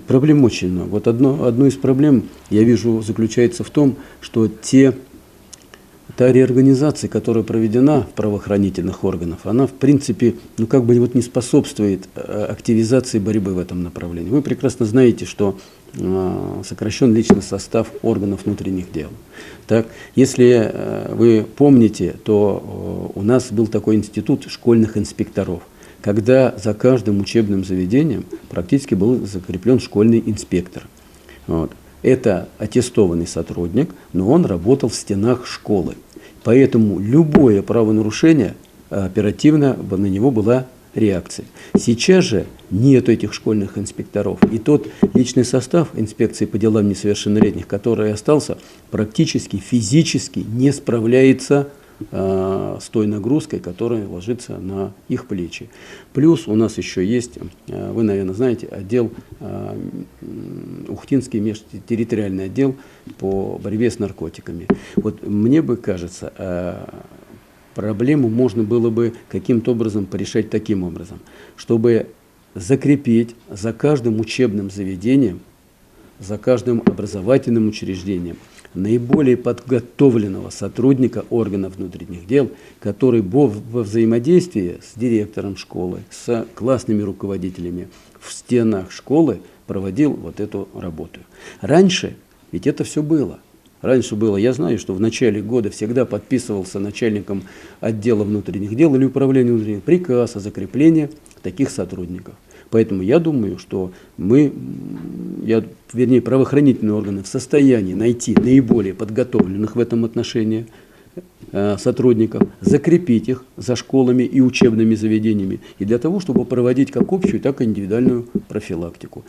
Проблем очень много. Вот одну из проблем, я вижу, заключается в том, что та реорганизация, которая проведена в правоохранительных органах, она, в принципе, ну, как бы вот не способствует активизации борьбы в этом направлении. Вы прекрасно знаете, что сокращен личный состав органов внутренних дел. Так, если вы помните, то у нас был такой институт школьных инспекторов, когда за каждым учебным заведением практически был закреплен школьный инспектор. Вот. Это аттестованный сотрудник, но он работал в стенах школы. Поэтому любое правонарушение, оперативно на него была реакция. Сейчас же нет этих школьных инспекторов. И тот личный состав инспекции по делам несовершеннолетних, который остался, практически физически не справляется с той нагрузкой, которая ложится на их плечи. Плюс у нас еще есть, вы, наверное, знаете, отдел, Ухтинский межтерриториальный отдел по борьбе с наркотиками. Вот мне бы кажется, проблему можно было бы каким-то образом порешать таким образом, чтобы закрепить за каждым учебным заведением, за каждым образовательным учреждением наиболее подготовленного сотрудника органов внутренних дел, который во взаимодействии с директором школы, с классными руководителями в стенах школы проводил вот эту работу. Раньше ведь это все было. Раньше было, я знаю, что в начале года всегда подписывался начальником отдела внутренних дел или управления внутренних дел приказ о закреплении таких сотрудников. Поэтому я думаю, что правоохранительные органы в состоянии найти наиболее подготовленных в этом отношении сотрудников, закрепить их за школами и учебными заведениями, и для того, чтобы проводить как общую, так и индивидуальную профилактику.